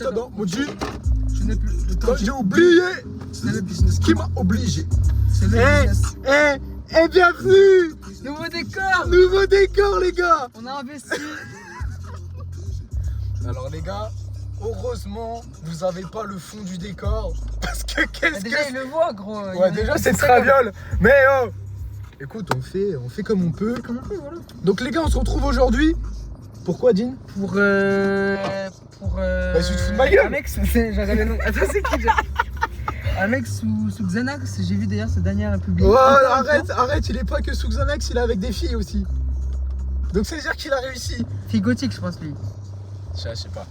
ça dans mon jean. Je n'ai plus le temps. Quand j'ai oublié, C'est le business qui m'a obligé. C'est le business. Bienvenue. Nouveau décor. Nouveau décor, les gars. On a investi. Alors, les gars, heureusement, vous avez pas le fond du décor. Parce que qu'est-ce Déjà, que... il le voit, gros. Ouais, déjà, c'est traviole. Mais écoute, on fait comme on peut. Comment on fait, voilà. Donc, les gars, on se retrouve aujourd'hui. Pourquoi, Dean? Pour Bah, je te fous de ma gueule. un mec, j'avais le nom. Attends, c'est qui déjà? Un mec sous Xanax, j'ai vu d'ailleurs sa dernière publication. Oh, arrête, il est pas que sous Xanax, il est avec des filles aussi. Donc, ça veut dire qu'il a réussi. Fille gothique, je pense, lui. Je sais pas.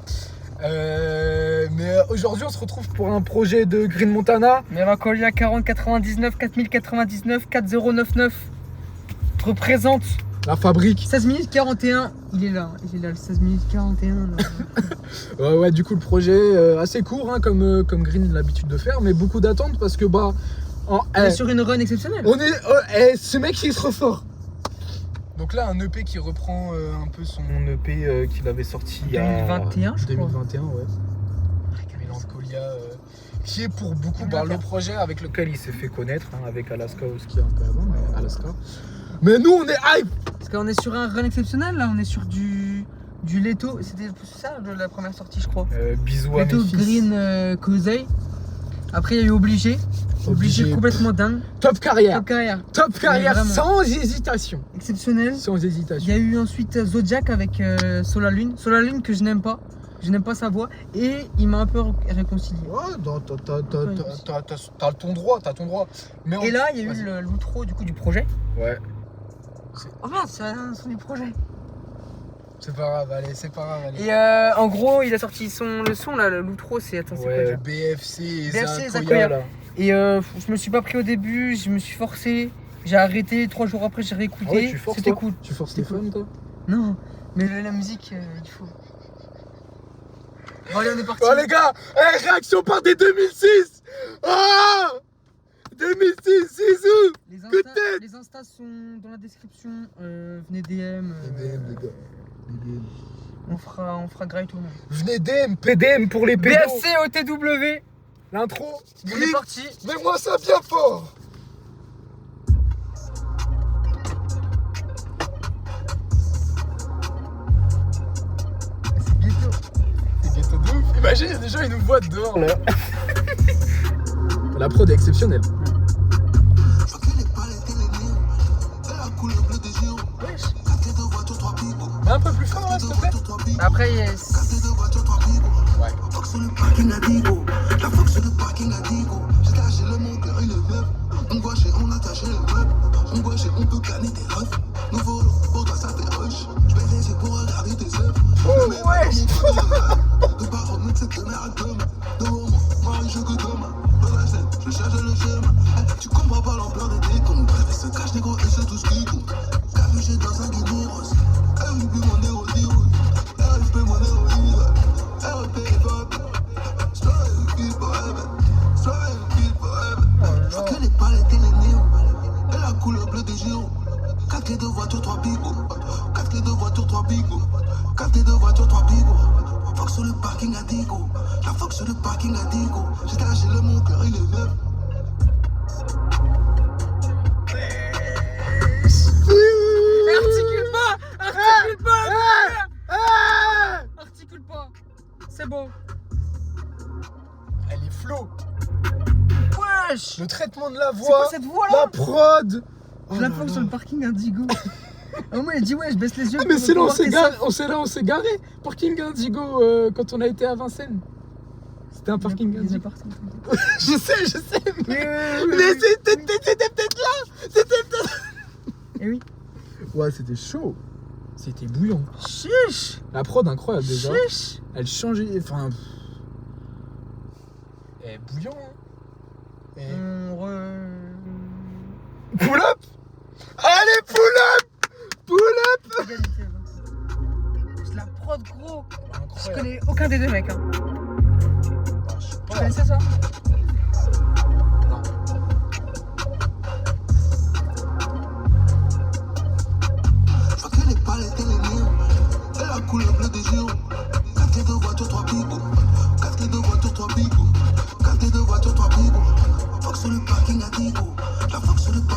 Mais aujourd'hui, on se retrouve pour un projet de Green Montana. Mélancolia 4099 4099 4099 représente La fabrique. 16 minutes 41. Il est là, le 16 minutes 41. Là. Ouais, du coup, le projet assez court, hein, comme Green a l'habitude de faire, mais beaucoup d'attentes parce que On est sur une run exceptionnelle. Ce mec, il est trop fort. Donc là, un EP qui reprend un peu son EP qu'il avait sorti il y a 2021, je crois. 2021, ouais. Mélancolia, qui est pour beaucoup le projet avec lequel il s'est fait connaître, hein, avec Alaska aussi un peu avant, mais Alaska. Mais nous, on est hype. Parce qu'on est sur un run exceptionnel, là, on est sur du Leto. C'était ça la première sortie, je crois. Bisous à Leto mes fils. Green Cosey. Après, il y a eu Obligé. Obligé complètement dingue. Top carrière. Top carrière. Vraiment. Sans hésitation. Exceptionnel. Sans Il hésitation. y a eu ensuite Zodiac avec Solar Lune. Solar Lune que je n'aime pas. Je n'aime pas sa voix. Et il m'a un peu réconcilié. Ouais, t'as ton droit, Mais et là, il y a eu l'outro du coup du projet. Ouais. Oh merde, c'est un son du projet. C'est pas grave, allez. Et en gros, il a sorti le son là, l'outro, c'est. Attends, c'est quoi déjà? BFC, Zakoya. Et je me suis pas pris au début, je me suis forcé. J'ai arrêté, 3 jours après, j'ai réécouté. Ah ouais, tu forces, c'était toi cool. Tu forces tes fans, toi? Non, mais la musique, il faut. Bon, allez, on est parti. Oh les gars, réaction par des 2006. Oh 2006, Zizou. Les instas sont dans la description. Venez DM. les gars. On fera grave tout le monde. Venez DM, PDM pour les pédos. BFC OTW. L'intro. On est parti. Mets-moi ça bien fort. C'est ghetto de ouf. Imagine, les gens ils nous voient dehors là. La prod est exceptionnelle. Wesh. Mais un peu plus fort là, s'il te plaît. Après, Ouais. Tu comprends pas l'ampleur des décombres. Se cache des gros et c'est tout ce qui compte. Capuché dans un guinéros. RIP mon héros. RIP mon héros. RIP je que les palettes et les néons. Et la couleur bleue des géants. 4 clés de voiture, 3 bigots. 4 clés de voiture, 3 bigots. 4 clés de voiture, 3 bigots. Fox sur le parking à Digo. La Fox sur le parking à Digo. J'ai lâché le mon cœur, il est neuf. Articule pas. C'est bon. Elle est flow. Wesh. Le traitement de la C'est voix. quoi cette voix là? La prod. Je la plonge sur le parking Indigo. Au moins il dit ouais, je baisse les yeux. Ah mais pour c'est là voir tes sacs. on s'est garé. Parking Indigo quand on a été à Vincennes. C'était un parking Ils Indigo. sont partis. Je sais. Oui. Mais c'était peut-être là. Eh oui. Ouais, c'était chaud. C'était bouillant. Chiche. La prod incroyable déjà. Chiche. Elle changeait. Enfin. Elle est bouillant. Hein. Pull up. Allez, pull up. Égalité, c'est la prod gros. Je Incroyable. connais aucun des deux mecs. Hein. Je sais Tu pas. connaissais ça? Non. Je que les palettes et les néons. Et la couleur bleue des géants. 4 clés de voiture, 3 bigots. 4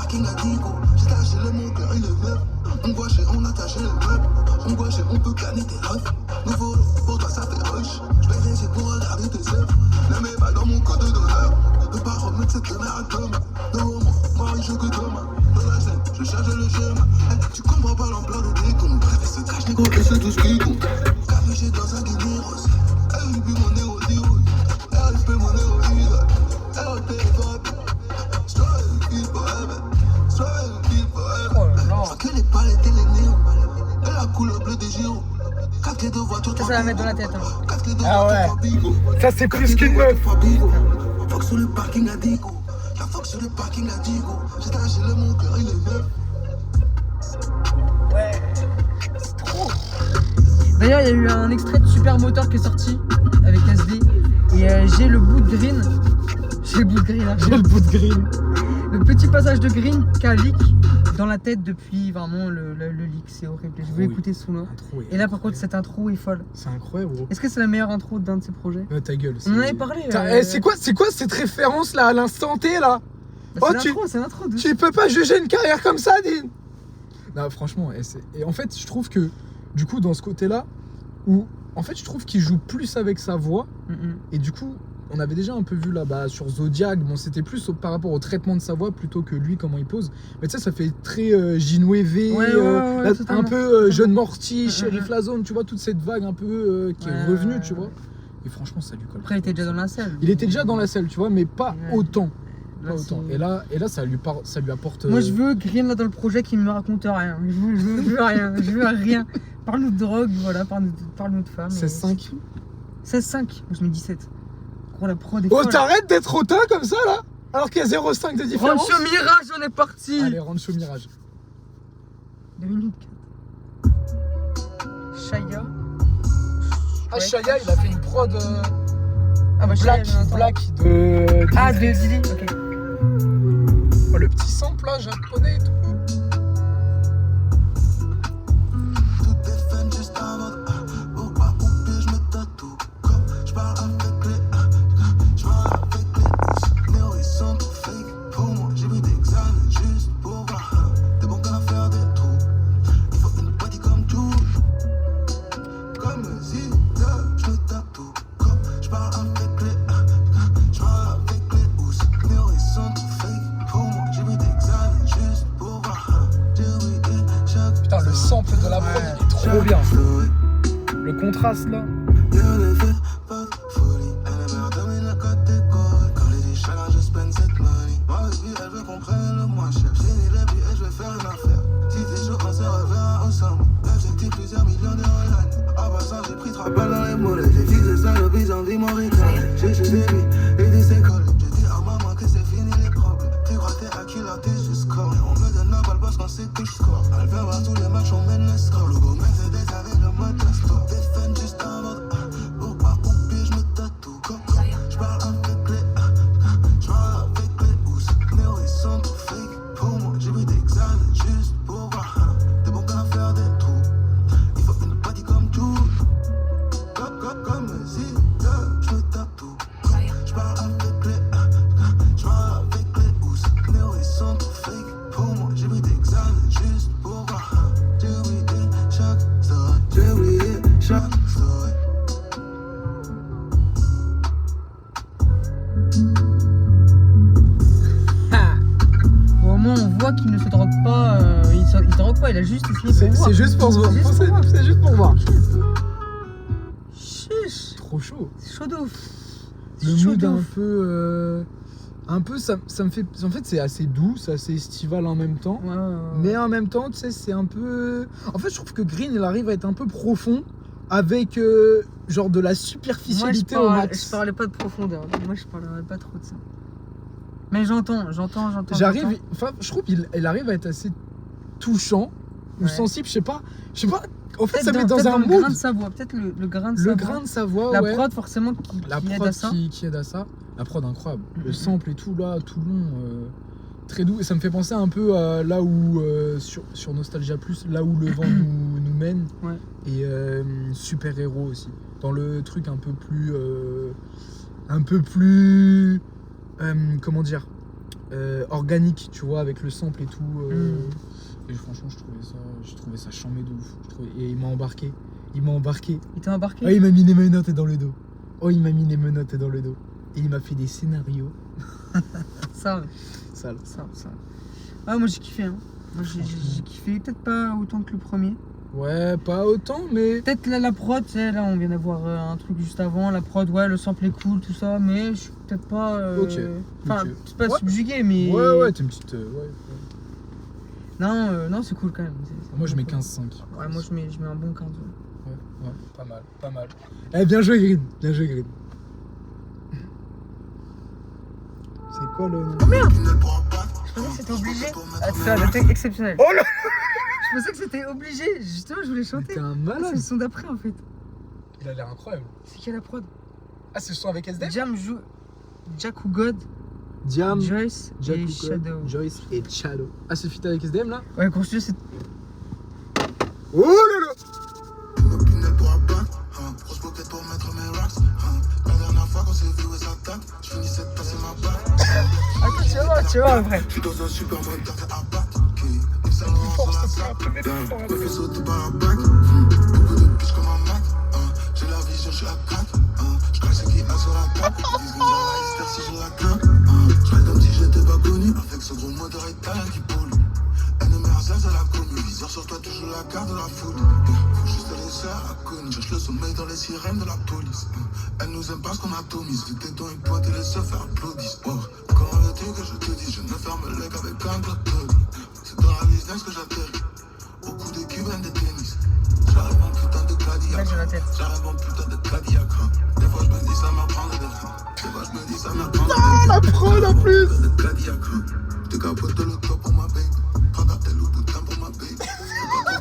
parking à Digo. J'ai lâché le mon cœur, il est neuf. On gouache et on attache le meuble. On gouache et on peut canner tes rêves. Nouveau lot, pour toi ça fait rush. J'vais laisser pour regarder tes œuvres. Ne mets pas dans mon code d'honneur. Ne pas remettre cette merde demain. Devant moi, Marie, je que demain. Dans la scène, je charge le chemin. Tu comprends pas l'ampleur de tes cons. Bref, c'est cache négro et c'est tout ce qui compte. Capuché dans un guinéros. Elle oublie mon néo-zero. Elle respecte mon néo-idole. Elle repère forever. Struggle, keep forever. Struggle, keep forever. Oh là là. Je que les palettes et les néons. Et la couleur bleue des gyros. 4 clés de voiture, 3 Ça va mettre dans la tête. Hein. 4 clés de Ah ouais. voiture, 3 bigots. Ça, c'est plus qu'une meuf. Fuck sur le parking à Digo. La fuck sur le parking à Digo. J'ai lâché le mon cœur, il est neuf. Ouais, c'est trop. D'ailleurs, il y a eu un extrait de Super Motor qui est sorti avec SD. Et j'ai le bout de Green. J'ai le bout de Green là. J'ai le bout de Green. Le petit passage de Green qui a leak dans la tête depuis vraiment le leak. C'est horrible. Je veux Oui. écouter ce son-là. L'intro est Et là, par contre, incroyable. cette intro est folle. C'est incroyable, gros. Est-ce que c'est la meilleure intro d'un de ses projets? Ta gueule. On en avait parlé. C'est quoi cette référence là à l'instant T là? Bah, Oh, c'est l'intro. De... Tu peux pas juger une carrière comme ça, Dean. Non, franchement, et en fait, je trouve que du coup, dans ce côté-là, où en fait, je trouve qu'il joue plus avec sa voix, et du coup, on avait déjà un peu vu là-bas sur Zodiac, bon, c'était plus par rapport au traitement de sa voix plutôt que lui, comment il pose. Mais tu sais, ça fait très Ginouévé, Ouais, un peu Jeune Morty, Mm, Sheriff Lazone, tu vois, toute cette vague un peu qui est revenue, tu vois. Et franchement, ça lui colle. Après, il était déjà dans la salle. Il était déjà dans la selle, tu vois, mais pas Ouais. autant. Là, Pas autant. c'est- Et là ça lui apporte. Moi, je veux Green là dans le projet qui ne me raconte rien. Je veux rien. Je veux rien. Parle-nous de drogue, voilà. Parle-nous de femmes. 16-5. 16-5. Moi, je mets 17. Gros, la prod est Oh, folle. t'arrêtes d'être hautain comme ça là? Alors qu'il y a 0,5 de différence. Rancho Mirage, on est parti. Allez, Rancho Mirage. 2 minutes. Shaya. Ah, Ouais. Shaya, il a fait une prod Ah bah Shaya, Black bien entendu. de. Ah, de Didi. Ok. Oh, le petit sample là, japonais et tout. Tout est fun juste en mode pour pas oublier, je me tatoue. Comme je parle avec les je parle avec les Néo, ils sont trop fake. Pour moi, j'ai pris des examens juste pour voir des bons gars faire des trous. Il faut une body comme tout. Comme le Zida, je me tatoue. Comme je parle avec les je parle avec les housses. Néo, ils sont trop fake. Pour moi, j'ai pris des examens juste pour voir. J'ai oublié chaque Putain, le sample de la prod, il est trop bien. Le contraste là. Je ne fais pas de folie. Elle aimerait dominer la catégorie. Quand les dit chacun, je spend cette money. Moi aussi, elle veut qu'on prenne le moins cher. Fini les billets, je vais faire une affaire. Si t'es chaud, on se reverra ensemble. L'objectif, plusieurs millions d'euros l'année. En passant, j'ai pris 3 balles dans les mollets. J'ai fixé ça, le bise en vie, mon ricané. J'ai chez des billes et des écoles. J'ai dit à maman que c'est fini les problèmes. Tu crois t'es acquis là, t'es juste score. On me donne la balle parce qu'on sait que je score. Elle veut voir tous les matchs, on mène le score. Le beau Mercedes avec le mode store. Des fans juste en mode pour pas oublier, je me tatoue. Je parle avec les je parle avec les housses. Néo, ils sont trop fake. Pour moi, j'ai pris des examens juste pour voir des bons gars faire des trous. Il faut une body comme tout. Comme le Zida, je me tatoue. Je parle avec les je parle avec les housses. Néo, ils sont trop fake. Pour moi, j'ai pris des examens juste pour voir. J'ai oublié chaque story. J'ai oublié chaque story. Bon, au moins, on voit qu'il ne se drogue pas. Il se drogue pas, il a juste essayé C'est pour voir. c'est juste pour se voir. C'est juste pour voir. C'est juste pour voir. Chiche. Trop chaud. C'est chaud de ouf. Le Chaud mood de un ouf. peu. Un peu, ça me fait. En fait, c'est assez doux, c'est assez estival en même temps. Ouais. Mais en même temps, tu sais, c'est un peu. En fait, je trouve que Green, il arrive à être un peu profond avec genre de la Moi, superficialité au je max. parlais pas de profondeur. Moi, je parlerais pas trop de ça. Mais j'entends. J'arrive, enfin, je trouve qu'il arrive à être assez touchant ou Ouais. sensible, je sais pas. En fait, Peut-être ça met dans un le mood. grain de sa voix. Peut-être le grain de sa Le voix. grain de sa voix, La ouais. prod, forcément, qui La aide prod à ça. qui aide à ça. La prod incroyable. Le Mhm. sample et tout, là, tout le long, très doux. Et ça me fait penser un peu à là où, sur Nostalgia Plus, là où le vent nous mène. Ouais. Et Super Héros aussi. Dans le truc un peu plus. Comment dire? organique, tu vois, avec le sample et tout. Et franchement, j'ai trouvé ça chambé de ouf. Et il m'a embarqué. Il t'a embarqué? Ah, il m'a mis les menottes dans le dos. Et il m'a fait des scénarios. Sale. Ah, moi j'ai kiffé. Hein. Moi j'ai kiffé. Peut-être pas autant que le premier. Ouais, pas autant, mais. Peut-être là, la prod, tu sais, là on vient d'avoir un truc juste avant. La prod, ouais, le sample est cool, tout ça. Mais je suis peut-être pas. Enfin, c'est pas subjugué, mais. Ouais, t'es une petite. Non, c'est cool quand même. Moi je mets 15-5. Ouais, moi je mets un bon 15. Ouais, pas mal. Eh, bien joué, Green. C'est quoi le. Oh merde! Je pensais que c'était obligé. Ah, c'était exceptionnel. Oh là! Je pensais que c'était obligé. Justement, je voulais chanter. T'es un Ah, malade. c'est le son d'après en fait. Il a l'air incroyable. C'est qui la prod? Ah, c'est le son avec SD? Jam joue Jack ou God, Diam, Joyce Jack et Hooker, Shadow. Joyce et Shadow. Ah, c'est fit avec SDM là? Ouais, quand je dis c'est. Oh là là! Pour mettre mes racks, la dernière fois qu'on s'est vu, ouais, ça date. Je finissais de passer ma barre. Attends, tu vois, en vrai. Je suis dans un super mode dans à battre. Une seule orange sur la sape. Me fait sauter par la bague. Beaucoup de piches comme un Mac. J'ai la vision, je suis à 4. Je crache ce qui a sur la table. Ils disent que j'ai la si je la claque. Je reste comme si j'étais pas connu. Avec ce gros moteur italien qui pollue. NMRZ à la commune. Viseur sur toi, toujours la carte de la foule. Faut juste laisser à la conne. Cherche le sommeil dans les sirènes de la police. Elle nous aime parce qu'on atomise. Les tétons ils pointent et les seufs applaudissent. Comment veux-tu que je te dise? Je ne ferme le leg avec un clope. C'est dans la business que j'atterris. Au coup de cubaine des tennis. J'arrive en putain de Cadillac. J'arrive en putain de Cadillac. Des fois je me dis ça m'apprend des fois. Des fois je me dis ça m'apprend des fois. La prod en plus! De Cadillac. Je te capote le top pour ma babe. Ragatelle au boutin pour ma babe.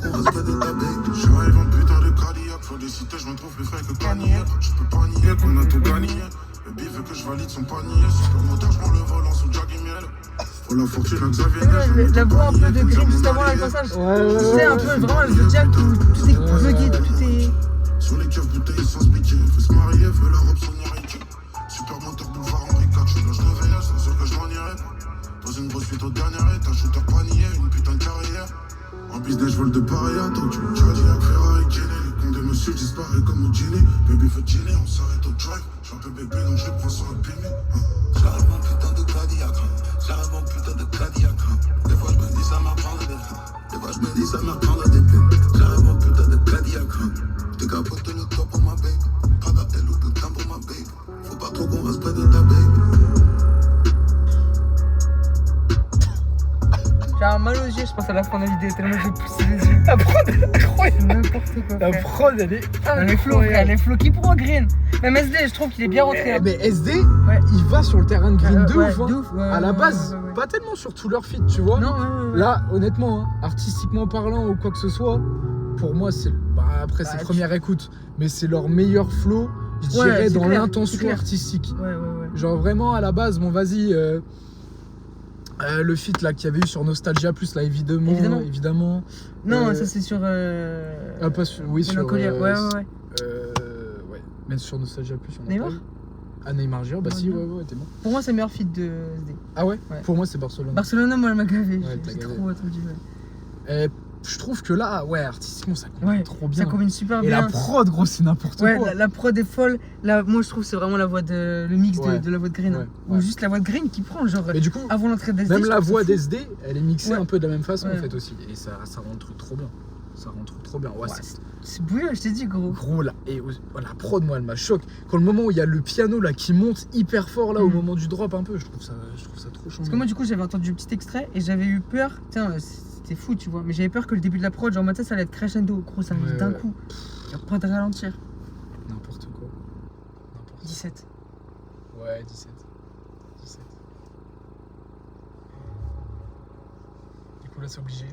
On respect de ta babe. J'arrive en putain de Cadillac. Faut des cités, je me trouve plus frais que Kanye. Je peux pas nier qu'on a tout gagné. Le bif veut que je valide son panier. Super moteur, je prends le volant sous Jack et Miel. Pour la fortune à Xavier. La voix un peu de Green juste avant le passage. C'est un peu vraiment le Jack où tout est bugué, tout est. Sur les keufs bouteilles sans piquer. Veut se marier, veut la robe Sonia. Super moteur boulevard Henri IV. Je suis là, je réveille, c'est sûr que je m'en irai. Dans une grosse suite au dernier étage, shooter panier, une putain de carrière. En business, je vole de Paris à Tokyo. Cadillac, Ferrari, Jenny. Les cons de monsieur disparaissent comme au Jenny. Bébé fait chiller, on s'arrête au drive. J'suis un peu bébé, donc je les prends sur le pémé. J'arrive en putain de Cadillac. J'arrive en putain de Cadillac. Des fois, je me dis ça m'apprend des fins. Des fois, je me dis ça m'apprend des peines. J'arrive en putain de Cadillac. Je te capote le top pour ma babe. Ragatelle au putain pour ma babe. Faut pas trop qu'on respecte de ta babe. J'ai un mal aux yeux, je pense à la fin de la vidéo, tellement j'ai poussé les yeux. La prod elle est incroyable! N'importe quoi. La frère. prod elle est Les flots, frère, les flots qui prend Green. Même SD, je trouve qu'il est bien rentré. Hein. Mais SD, Ouais. il va sur le terrain de Green de ouais, ouf, hein. de ouf, ouais, À la ouais, base, ouais. pas tellement sur tout leur feat, tu vois. Non, ouais. Là, honnêtement, hein, artistiquement parlant ou quoi que ce soit, pour moi, c'est. Après, c'est première écoute, mais c'est leur meilleur flow, je dirais, c'est dans clair, l'intention c'est clair. artistique. Ouais. Genre vraiment, à la base, bon, vas-y. Le feat là qu'il y avait eu sur Nostalgia Plus, là, évidemment. Non, ça c'est sur. Ah, pas sur. Oui, sur. Mélancolia. Ouais. Ouais. Mais sur Nostalgia Plus, on a Neymar pas eu. Ah, Neymar Junior, bah si, ouais, t'es bon. Pour moi, c'est le meilleur feat de SD. Ah ouais, Ouais. Pour moi, c'est Barcelone. Barcelone, moi, elle m'a gavé. Ouais, t'as J'ai gavé. trop attendu. Je trouve que là, ouais, artistiquement, ça combine Ouais, trop bien. ça combine super Et bien. la prod, gros, c'est n'importe Ouais, quoi. la prod est folle. Là, moi, je trouve que c'est vraiment la voix le mix Ouais. de la voix de Green. Ouais, Hein. ouais. Ou juste la voix de Green qui prend, genre, Mais du coup, avant l'entrée d'SD. même je la trouve ça voix fou. d'SD, elle est mixée Ouais. un peu de la même façon Ouais. en fait aussi. Et ça rend le truc trop bien. Ça rend le truc trop bien. Ouais, Ouais, c'est c'est bouilleux, je t'ai dit, gros. gros là. Et la prod, moi, elle m'a choqué. Quand le moment où il y a le piano là qui monte hyper fort là au moment du drop un peu, je trouve ça trop chiant. Parce que moi, du coup, j'avais entendu un petit extrait et j'avais eu peur. Tiens, c'était fou, tu vois. Mais j'avais peur que le début de la prod, genre, moi, ça allait être crescendo. Gros, ça arrive Ouais, d'un ouais. coup. Il n'y a pas de ralentir. N'importe quoi. 17. Ouais, 17. Du coup là c'est obligé.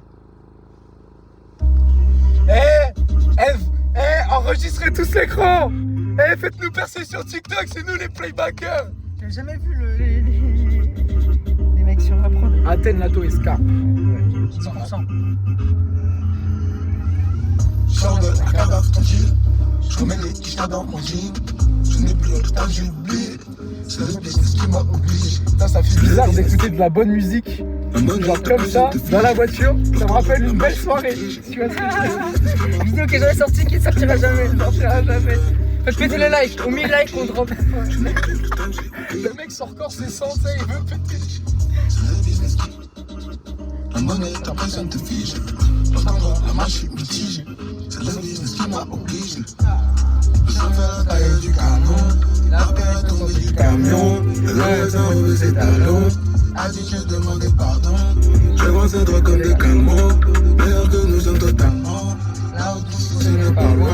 Enregistrez tous l'écran. Faites-nous percer sur TikTok, c'est nous les playbackers. J'ai jamais vu les mecs sur la prod. Athènes Lato SK. 100%. Sors de la cadavre tranquille. Je remets les quiches dans mon jean. Je n'ai plus le temps, j'ai oublié. C'est le business qui m'a obligé. Ça fait bizarre d'écouter de la bonne musique. Genre comme ça, dans la voiture, ça me rappelle une belle soirée. Tu vois ce que je veux dire? Vidéo qui est jamais sortie, qui ne sortira jamais. Faites péter le like, au 1000 likes on drop. Le mec sort encore ses 100, il veut péter. C'est le business qui. La monnaie, ta personne te fige. L'entendre, la machine mitigée. C'est le business qui m'a obligé. Je fais la taille du canon. La paire est tombée du camion. Le reste a enlevé ses talons. A dit que je demandais pardon. Je vois ses droits comme des calmos. Meilleur que nous sommes totalement. Là où ce n'est pas loin.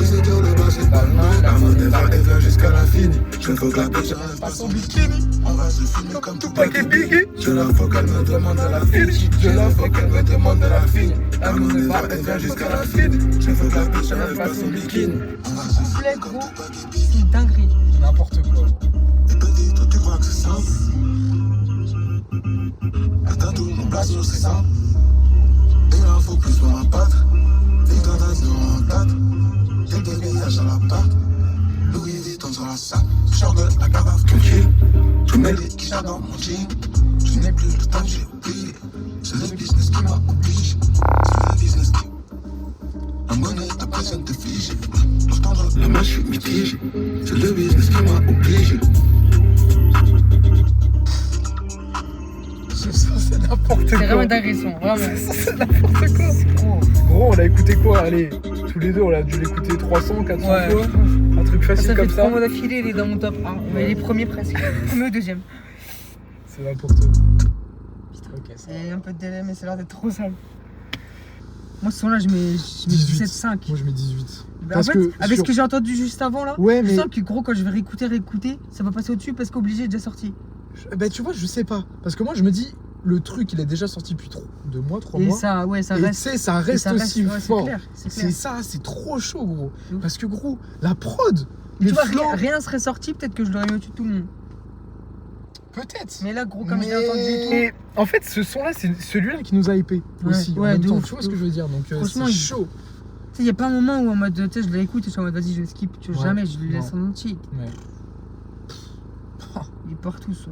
Et c'est dur de passer pas loin. La monnaie va et vient jusqu'à la fini. Je ne faut que la bitch enlève pas son bikini. On va se filmer comme tout paquet Biggie. Je la faut qu'elle me demande de la fini. Je la faut qu'elle me demande de la fini. La monnaie va et vient jusqu'à la fini. Je ne faut que la bitch enlève pas son bikini. On va se filmer comme tout paquet Biggie. C'est une dinguerie. N'importe quoi. Et petit, toi tu crois que c'est simple. Attends tout mon place sur ses simples. Il en faut plus pour ma patte. Victor d'un 0 en 4. J'ai des villages à l'appart. Louis Vuitton sur la sac. Sors de la cave tranquille. Je mets les guichets dans mon jean. Je n'ai plus le temps, j'ai oublié. C'est le business qui m'a obligé. C'est le business qui. La monnaie, ta personne te fige. L'entendre, la main, je suis mitigé. C'est le business qui m'a obligé. C'est n'importe C'est quoi. vraiment une dinguerie son, vraiment. C'est n'importe quoi. Gros, on l'a écouté quoi? Allez, tous les deux, on a dû l'écouter 300, 400 fois. Un truc facile Ça fait comme 3 ça. mois d'affilée, il est dans mon top 1. Mais il est premier presque. Premier ou deuxième. C'est n'importe quoi. Ok, ça. C'est un peu de délai, mais c'est l'air d'être trop sale. Moi, ce son-là, je mets 17,5. Moi, je mets 18. Bah, Parce en fait, que avec sur- ce que j'ai entendu juste avant là, Ouais, je mais sens que gros, quand je vais réécouter, ça va passer au-dessus parce qu'Obligé est déjà sorti. bah, tu vois, je sais pas. Parce que moi, je me dis, le truc, il est déjà sorti depuis 2 mois, 3 Et mois. ça, ouais, ça Et tu reste. sais, ça reste ça reste, aussi ouais, fort. c'est C'est clair. ça, c'est trop chaud, gros. De ouf. Parce que, gros, la prod, Tu le vois, flow, rien serait sorti, peut-être que je l'aurais mis au-dessus de tout le monde. peut-être. Mais là, gros, comme je l'ai entendu et tout. Mais en fait, ce son-là, c'est celui-là qui nous a hypé Ouais, aussi. En ouais, même de temps, ouf, tu vois de ce que ouf. je veux dire. Donc, Franchement, c'est il- chaud. Tu sais, il n'y a pas un moment où en mode, tu sais, je l'écoute et je suis en mode, vas-y, je skip. Tu vois, Ouais. jamais, je le laisse Non. en entier. Ouais. Il est partout, ça.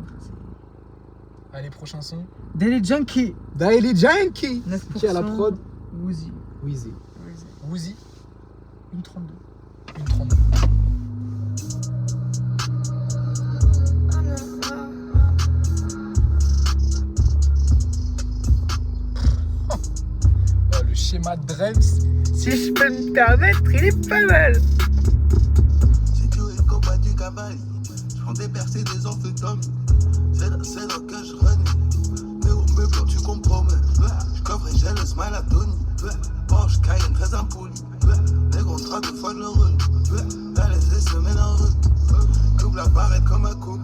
Allez, prochain son. Daily Junkie. Daily Junkie. 9%. Qui a la prod? Woozy. Wheezy. Woozy, Une 32. une 32. Oh, le schéma de Drems, si je peux me permettre, il est pas mal. Si tu es combat du cavalier, je prends des percées des amphétamines. C'est là que je renie. Mais au meuble, tu compromets. Je coffre et j'ai le smile à Tony. Porsche Cayenne très impoli. Les contrats 2 fois de le run. Là, les semaines en route. Coupe la barrette comme un couple.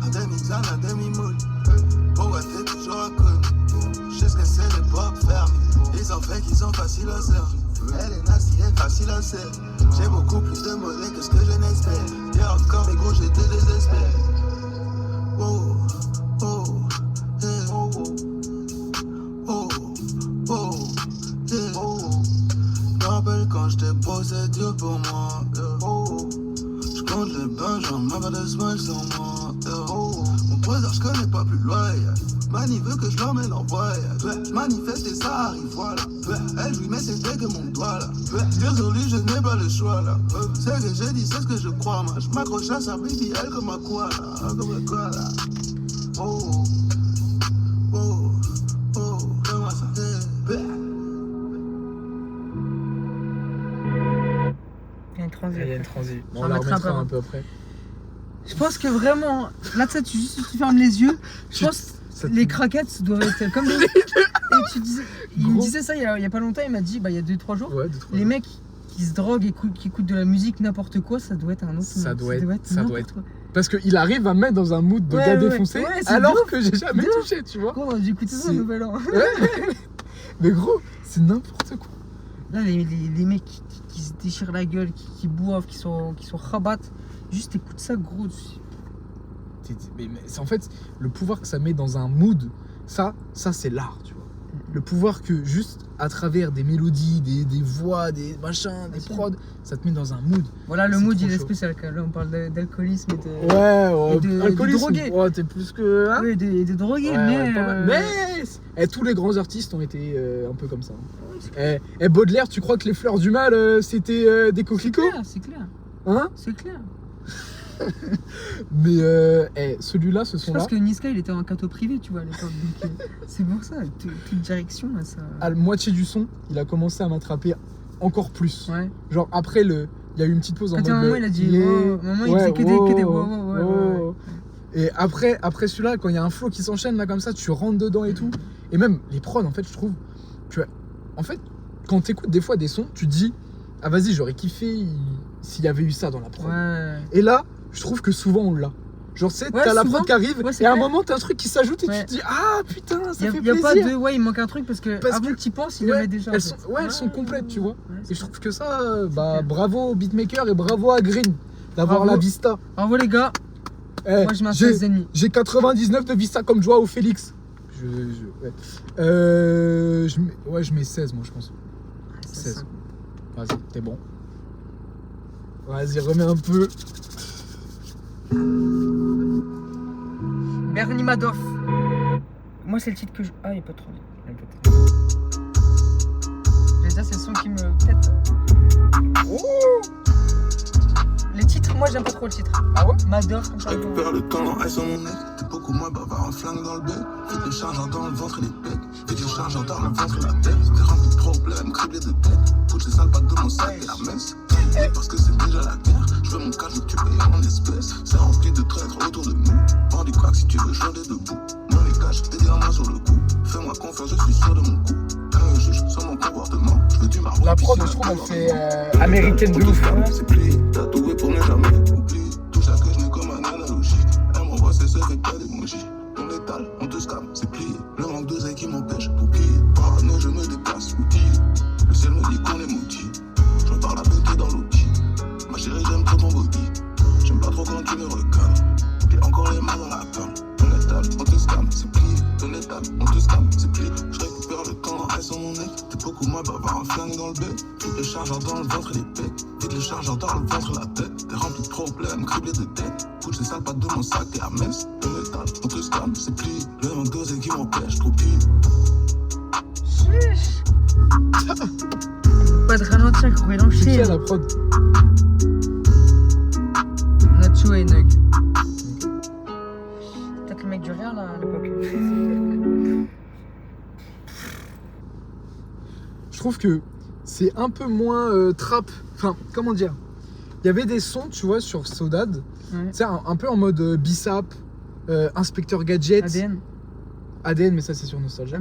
Un demi-xan, un demi-moule. Pourquoi t'es toujours à côté? Je sais ce que c'est les pop fermés. Ils ont fait qu'ils sont faciles à servir. Elle est nasty, elle est facile à servir. J'ai beaucoup plus de monnaie que ce que je n'espère. Hier encore, les gros, j'étais désespéré. Oh, oh, yeah. Oh, oh, oh, yeah. Je me rappelle quand j'étais beau, c'est dur pour moi. Yeah. Oh, je compte les bains, j'en mets pas de smile sur moi. Yeah. Oh, mon poseur, je connais pas plus loin. Yeah. Mani veut que je l'emmène en voyage. Je manifeste et ça arrive, voilà. Elle jouit, mais c'est que mon doigt là. Dire sur lui, je n'ai pas le choix là. C'est que je dis, c'est ce que je crois, moi. Je m'accroche à sa baby, elle comme un quoi là. Comme un quoi là. Oh, oh, oh, comment ça fait? Il y a une transition. Il y a une transi. On On va la mettre remettra un peu. un peu après. Je pense que vraiment, là, tu sais, tu fermes les yeux. Je pense Ça- que les craquettes doivent être comme des. Et tu disais, il me Gros. disait ça il y a pas longtemps, il m'a dit, bah, il y a 2-3 jours. Ouais, 2-3 Les mecs qui se droguent et qui écoutent de la musique, n'importe quoi, ça doit être un autre Ça monde. doit être- ça n'importe doit être- quoi. Parce qu'il arrive à me mettre dans un mood de Ouais, gars ouais, défoncé, ouais, c'est alors de ouf. que j'ai jamais De ouf. touché, tu vois. Gros, on a dû écouter ça C'est- au nouvel an. Mais gros, c'est n'importe quoi. Là, les mecs qui se déchirent la gueule, qui boivent, qui sont rabat, juste écoute ça, gros. Mais c'est en fait le pouvoir que ça met dans un mood, ça c'est l'art, tu vois. Le pouvoir que juste à travers des mélodies, des voix, des machins, des prods, ça te met dans un mood. Voilà, le C'est mood trop il est chaud. spécial. Là on parle d'alcoolisme et de. Ouais, et de alcoolisme. drogués. Ouais, t'es plus que. Hein Oui, des drogués, Ouais, mais. ouais, pas mal. Mais tous les grands artistes ont été un peu comme ça. Baudelaire, tu crois que les fleurs du mal, c'était des coquelicots? C'est clair. Hein? C'est clair. Mais celui-là, ce Je son-là, pense que Niska il était en cateau privé, tu vois, à l'époque. Donc, c'est pour ça, toute direction, là, ça. à la moitié du son, il a commencé à m'attraper encore plus. Ouais. Genre après il y a eu une petite pause en Quand à un mode. moment, il a dit. yeah, Oh, maman, il ouais, faisait que des wow, wow. Et après celui-là, quand il y a un flow qui s'enchaîne là comme ça, tu rentres dedans et tout. Et même les prods, en fait, je trouve. En fait, quand t'écoutes des fois des sons, tu te dis ah vas-y, j'aurais kiffé s'il y avait eu ça dans la prod. Ouais. Et là, je trouve que souvent on l'a. Genre, c'est Ouais, t'as la souvent. prod qui arrive Ouais, c'est et à un clair. moment t'as un truc qui s'ajoute et Ouais. tu te dis ah putain, ça fait Il y a plaisir. pas de. Ouais, il manque un truc parce que Parce avant que- que tu y penses, il ouais, le met déjà. elles en sont, fait. ouais, elles sont complètes, tu vois. Ouais, Et c'est je clair. trouve que ça, bah clair. bravo au beatmaker et bravo à Green d'avoir Bravo. la vista. Bravo les gars, Eh, moi je mets un j'ai- 16,5. J'ai 99 de vista comme Joao Félix. Ouais. Je mets 16 moi je pense. 16. Vas-y, t'es bon. Vas-y, remets un peu. Bernie Madoff. Moi c'est le titre que je. Ah, il est pas trop. Je dire, c'est le son qui me pète. Les titres, moi j'aime pas trop le titre. Ah ouais? Madoff comme ça. Récupère le temps dans ice sur mon neck. T'es beaucoup moins bavard, un flingue dans le bec. Fais le chargeur dans le ventre et les pecs. Fais le chargeur dans le ventre et la tête. T'es rempli de problèmes, criblé de dettes. Pousse les sales pattes de mon sac et la messe. Parce que c'est déjà la guerre. Je veux mon cash, je veux que tu payes en espèces. C'est rempli de traîtres autour de nous. Prends du crack si tu veux jouer debout. Non les cash, t'es derrière sur le coup. Fais-moi confiance, je suis sûr de mon coup. Un juge sur mon comportement. Je veux du marron. La prod, je trouve, elle fait américaine de ouf. C'est plié, tatoué pour ne jamais oublier. Tout ça que je n'ai comme un analogie. Elle m'envoie ses œufs avec pas d'émoji. Dans l'étal, on te scam, c'est plié. Le manque d'oseille qui m'empêche d'oublier. Parano, je me déplace, outillé. Le ciel me dit qu'on est maudit. Je me parle la beauté dans l'outil. Ma chérie, j'aime trop ton body. J'aime pas trop quand tu me recadres. J'ai encore les mains dans la cam. Dans l'étal, on te scam, c'est plié. Dans l'étal, on te scam, c'est plié. Je récupère le temps dans sur mon neck. T'es beaucoup moins bavard, un flingue dans le bec. Vite le chargeur dans le ventre et les pecs. Vite le chargeur dans le ventre et la tête. T'es rempli de problèmes, criblé de dettes. Pousse les sales pattes de mon sac et à messe. Dans l'étal, on te scam, c'est plié. Le manque d'oseille qui m'empêche, trop pire. Pas de ralentir, gros, il C'est qui enchaîne. à la prod? Nacho et Nug. Peut-être le mec du rire là à l'époque. Je trouve que c'est un peu moins trap. Enfin, comment dire? Il y avait des sons, tu vois, sur Sodad. Ouais. Tu sais, un peu en mode Bissap, Inspecteur Gadget. ADN. Mais ça, c'est sur Nostalgia. Ah,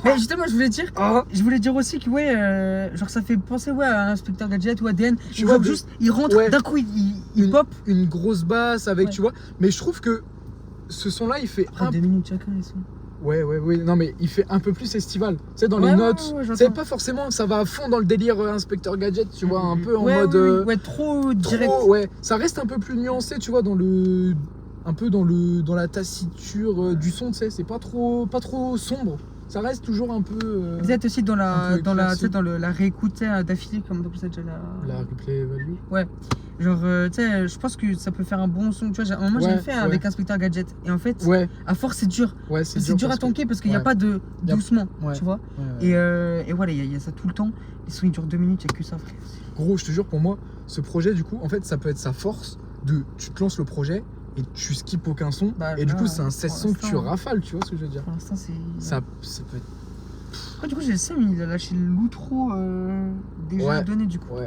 mais justement, je voulais dire aussi que ouais, genre ça fait penser ouais à Inspecteur Gadget ou ADN. Tu vois, Juste, il rentre ouais. d'un coup, il pop. Une grosse basse avec, Ouais. tu vois. Mais je trouve que ce son-là, il fait Après 2 minutes chacun, ils sont. Ouais. Non, mais il fait un peu plus estival. Tu sais, dans les Ouais, notes. ouais, C'est j'entends. pas forcément, ça va à fond dans le délire Inspecteur Gadget, tu vois, un peu en Ouais, mode. oui, ouais, trop direct. Ouais, ça reste un peu plus nuancé, tu vois, dans le. Un peu dans la taciture du son, tu sais, c'est pas trop sombre. Ça reste toujours un peu. Peut-être aussi dans un peu la classique. la réécoute d'affilée, comme on appelle ça déjà La replay value. Genre, tu sais, je pense que ça peut faire un bon son. Tu vois, à un moment, Ouais, j'ai fait avec Inspecteur Gadget. Et en fait, Ouais, à force, c'est dur. C'est dur à parce que- tanker parce qu'il n'y a ouais. pas de Y a- doucement, ouais. tu vois. Ouais. Et voilà, il y a ça tout le temps. Les sons, ils durent 2 minutes, il n'y a que ça, frère. Gros, je te jure, pour moi, ce projet, du coup, en fait, ça peut être sa force de. Tu te lances le projet et tu skippes aucun son. Bah, et du là, coup, c'est un pour 16 sons que tu l'instant, rafales, tu vois ce que je veux dire. Pour l'instant, c'est. Ça peut être. Après, du coup, j'ai le seum, il a lâché l'outro déjà Ouais. donné, du coup. Ouais.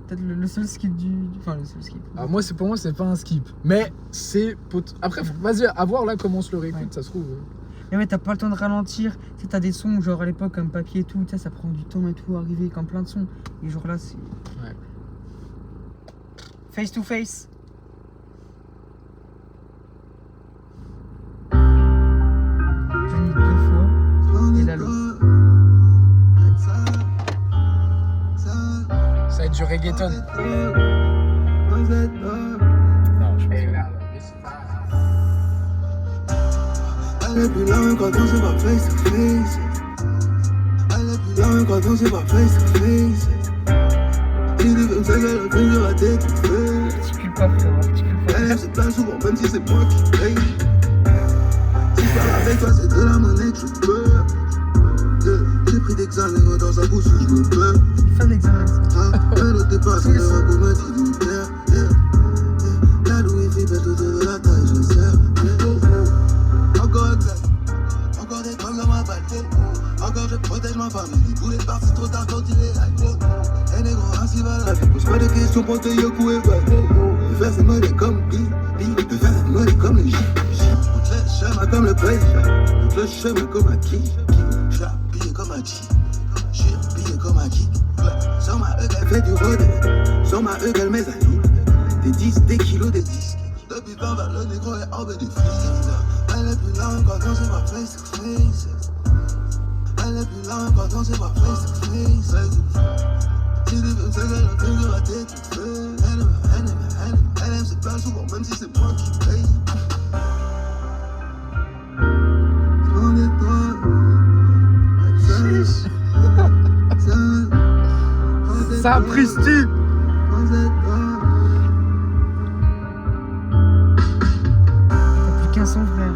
Peut-être le seul skip Enfin, le seul skip. Ah, pour moi, c'est pas un skip. Mais c'est. Après, vas-y, à voir là comment on se le réécoute, Ouais. ça se trouve. Mais ouais, t'as pas le temps de ralentir. Tu sais, t'as des sons, genre à l'époque, comme papier et tout, tu sais, ça prend du temps et tout, arriver comme plein de sons. Et genre là, c'est. Ouais. Face to face. J'en ai 2 fois. Et là, l'autre. Ça va être du reggaeton. Non, je pense Elle est plus là même quand on s'est pas face to face. Elle est plus là même quand on s'est pas face to face. Si tu veux me saigner le crime, je vais t'étouffer. Articule pas, frère, articule pas. Elle se plaint souvent, même si c'est moi qui paye. Si je parle avec toi, c'est de la monnaie que je peux. J'ai pris d'examen dans sa bouche, je me perds. Fin d'examen, ça. Elle ne dépasse le repos me dit du terre. La Louis Philippe autour de la taille, je sers. Encore exact, encore des drogues dans ma balle. Encore je protège ma famille. Tous les parties trop tard quand il est alcool. Et négro, ainsi va la vie. Pose pas de questions pour te yoku et balle. De faire ses monnaies comme Bill. De faire ses monnaies comme les J. Toutes les chemins comme le président. Toutes les chemins comme à qui. J'suis habillé comme un G. J'suis habillé comme un G. Sur ma hug, elle fait du rodé. Sur ma hug, elle met à lit. Des 10, des kilos, des 10. Depuis 20 balles, le négro est en bas du freezer. Elle est plus là quand on s'est pas face to face. Elle est plus là quand on s'est pas face to face. Si tu veux me saigner le crime, je vais t'étouffer. Elle aime se plaindre souvent, même si c'est moi qui paye. J'en ai toi. Sapristi. T'as plus qu'un son, frère.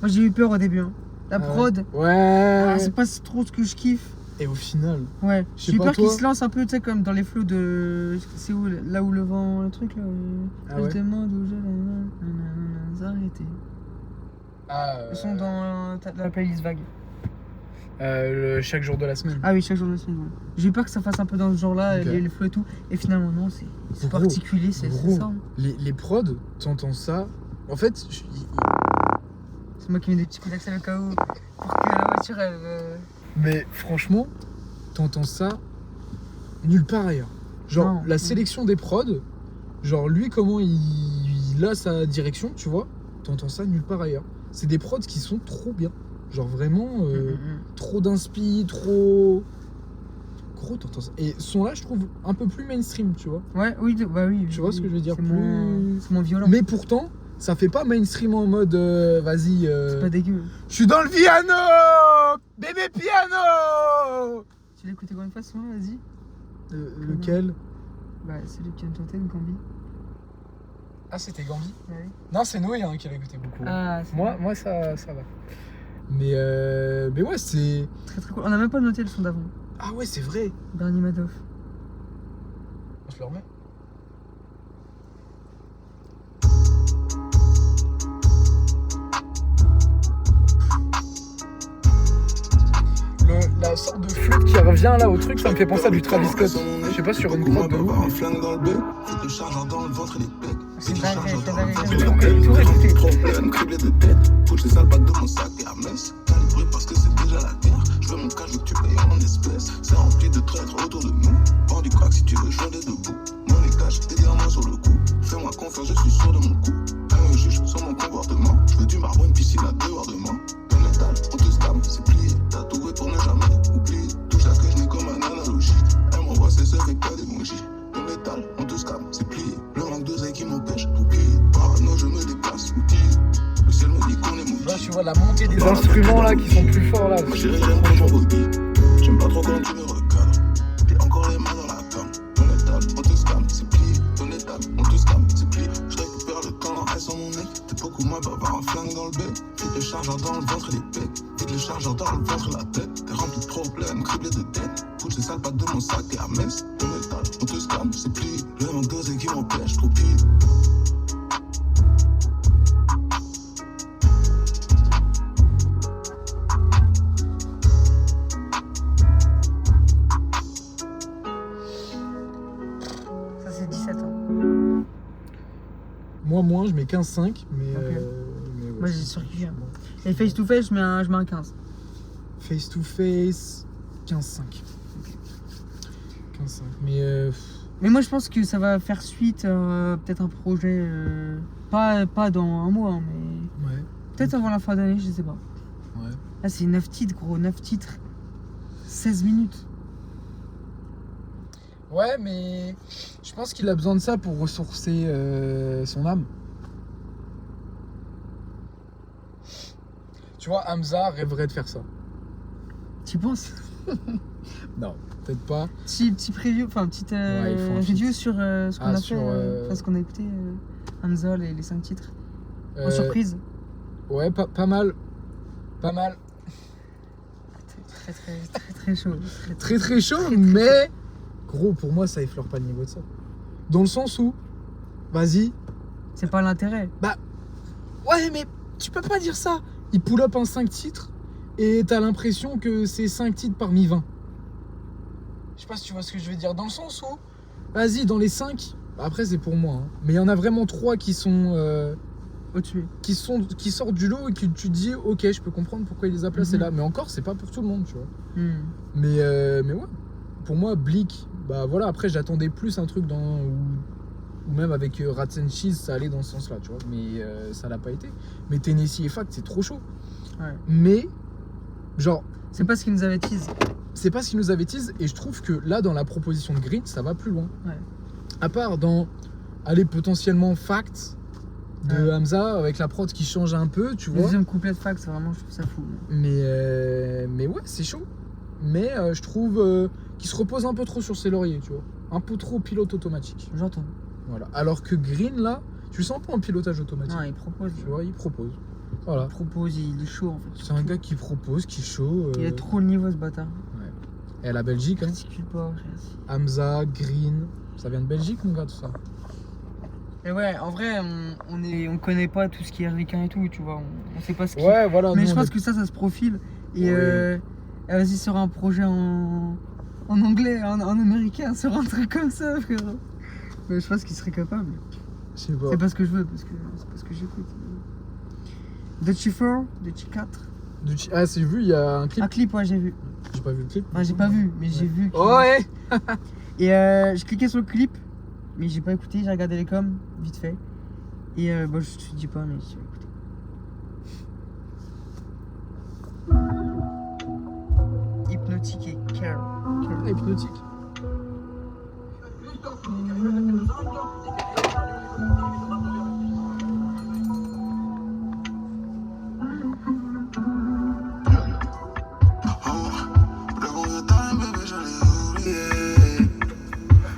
Moi j'ai eu peur au début. Hein. La prod, Ouais. c'est pas trop ce que je kiffe. Et au final, Ouais, Je sais j'ai eu pas, peur qu'il toi. se lance un peu, tu sais, comme dans les flots de. C'est où là où le vent, le truc là Ah ouais. Je demande où je. Arrêtez. Ils sont dans la playlist vague. Chaque jour de la semaine. Ah oui, chaque jour de la semaine. Ouais. J'ai eu peur que ça fasse un peu dans ce genre-là, Ok. les flots et tout. Et finalement, non, c'est Gros, particulier, c'est gros. ça. Hein. Les prods, t'entends ça. En fait, C'est moi qui mets des petits coups d'accès au cas où. Pour que la voiture, elle. mais franchement, t'entends ça nulle part ailleurs. Genre, Non, la non. sélection des prods, genre lui, comment il a sa direction, tu vois, t'entends ça nulle part ailleurs. C'est des prods qui sont trop bien. Genre vraiment, trop d'inspi, trop. Gros, t'entends ça. Et ce son-là, je trouve un peu plus mainstream, tu vois. Ouais, oui, bah oui. Tu vois ce que je veux dire, C'est plus- moins violent. Mais pourtant, ça fait pas mainstream en mode vas-y. C'est pas dégueu. Je suis dans le piano, bébé piano. Tu l'as écouté combien de fois ce son-là, vas-y? Lequel? Bah, c'est le qui a chanté, le Gambi. Ah, c'était Gambi. Ouais. Non, c'est Noé hein, qui l'a écouté beaucoup. Ah, c'est Moi ça va. Mais ouais, c'est. très très cool. On a même pas noté le son d'avant. Ah ouais, c'est vrai. Bernie Madoff. Je le remets. La sorte de flûte qui revient là au truc, ça me fait penser à du Travis Scott. Je sais pas, sur une prod de avoir un ouf. flingue dans le bec. Faut le chargeur dans le ventre et les pecs. C'est le dingue, chargeur c'est dans le dingue, ventre c'est et les dingue. pecs. Tout écouté. Problème, criblé de tête. Faut que les sales pattes de mon sac et Hermès. Calibré parce que c'est déjà la guerre. Je veux mon cash, je veux que tu payes en espèces. C'est rempli de traîtres autour de nous. Hors du crack si tu veux, je des debout. Mon étage, tes diamants sur le cou. Fais-moi confiance, je suis sûr de mon coup. Elle me juge sur mon comportement. Je veux du marron, une piscine à débordement. Dans l'étal, on te scam, c'est plié. Tatoué pour ne jamais oublier. Tout ça que je mets comme un analogie. Elle m'envoie ses œufs avec pas d'émoji. Dans l'étal, on te scam, c'est plié. Le manque d'oseille qui m'empêche d'oublier. Parano, je me déplace, outillé. Le ciel me dit qu'on est maudit. Là, tu vois la montée des instruments là qui sont plus forts là. Moi chérie, j'aime quand on body. J'aime pas trop quand tu me recadres. J'ai encore les mains dans la cam. Ton étal, on te scam, c'est plié. Ton étal, on te scam, c'est plié. Je récupère le temps dans sur mon nez. T'es beaucoup moins pour avoir un flingue dans le bec. Vite le chargeur dans le ventre et les pecs. Vite le chargeur dans le ventre et la tête. T'es rempli de problèmes, criblé de tête. Pousse les sales pattes de mon sac et à Metz. Ton étal, on te scam, c'est plié. Le manque d'oseille qui m'empêche, trop pire. Ça, c'est 17 ans. Moi, moins, je mets 15-5. Mais, Ok. mais ouais, Moi, j'ai c'est- surkiffé. Et face to face, je mets un 15. Face to face, 15-5. 15-5. Mais Mais moi, je pense que ça va faire suite, peut-être un projet. Pas dans un mois, hein, mais. ouais. Peut-être avant la fin d'année, je sais pas. Ouais. Là, c'est 9 titres, gros, 9 titres. 16 minutes. Ouais, mais je pense qu'il a besoin de ça pour ressourcer son âme. Tu vois, Hamza rêverait de faire ça. Tu penses? Non, peut-être pas. Petit preview, enfin petite Ouais, il faut un review feat. sur ce qu'on a sur, fait, enfin ce qu'on a écouté, Hamza, les 5 titres. En surprise. Ouais, pas mal. Pas mal. Très chaud. Très chaud, mais gros, pour moi, ça effleure pas le niveau de ça. Dans le sens où, vas-y. C'est pas l'intérêt. Bah, ouais, mais tu peux pas dire ça. Il pull up un 5 titres et t'as l'impression que c'est 5 titres parmi 20. Je sais pas si tu vois ce que je veux dire. Dans le sens où, vas-y, dans les 5, après c'est pour moi, hein, mais il y en a vraiment 3 qui sont au-dessus. Qui sortent du lot et que tu te dis, ok, je peux comprendre pourquoi il les a placés là. Mais encore, c'est pas pour tout le monde, tu vois. Mais ouais, pour moi, Bleak, bah voilà, après j'attendais plus un truc dans. Ou même avec Rats and Cheese, ça allait dans ce sens-là, tu vois. Mais ça l'a pas été. Mais Tennessee et Fact, c'est trop chaud. Ouais. Mais, genre. C'est pas ce qu'ils nous avait tease. C'est pas ce qu'ils nous avait tease. Et je trouve que là, dans la proposition de Green, ça va plus loin. Ouais. À part dans. Aller potentiellement Fact de Hamza, avec la prod qui change un peu, tu vois. Le deuxième couplet de Fact, vraiment, je trouve ça fou. Mais ouais, c'est chaud. Mais je trouve qu'il se repose un peu trop sur ses lauriers, tu vois. Un peu trop pilote automatique. J'entends. Voilà. Alors que Green, là, tu le sens pas en pilotage automatique. Non, il propose. Tu vois, il propose. Voilà. Il propose, il est chaud en fait. C'est un gars qui propose, qui est chaud. Il est trop le niveau ce bâtard. Ouais. Et la Belgique, hein. Pas, Hamza, Green, ça vient de Belgique, mon gars, tout ça. Et ouais, en vrai, on connaît pas tout ce qui est ricain et tout, tu vois. On sait pas ce qui. Ouais, voilà. Mais je pense que ça se profile. Et vas-y, sur un projet en anglais, en américain, sur un truc comme ça, frérot. Mais je pense qu'il serait capable. Je sais pas. C'est pas ce que je veux, c'est pas ce que j'écoute. Dutchy 4, Dutchy 4. Ah, c'est vu, il y a un clip. Un clip, ouais, j'ai vu. J'ai pas vu le clip. Enfin, j'ai pas vu, mais j'ai vu. Oh, ouais. Et j'ai cliqué sur le clip, mais j'ai pas écouté, j'ai regardé les coms, vite fait. Et bah, je te dis pas, mais j'ai écouté. Hypnotique et Care. Hypnotique.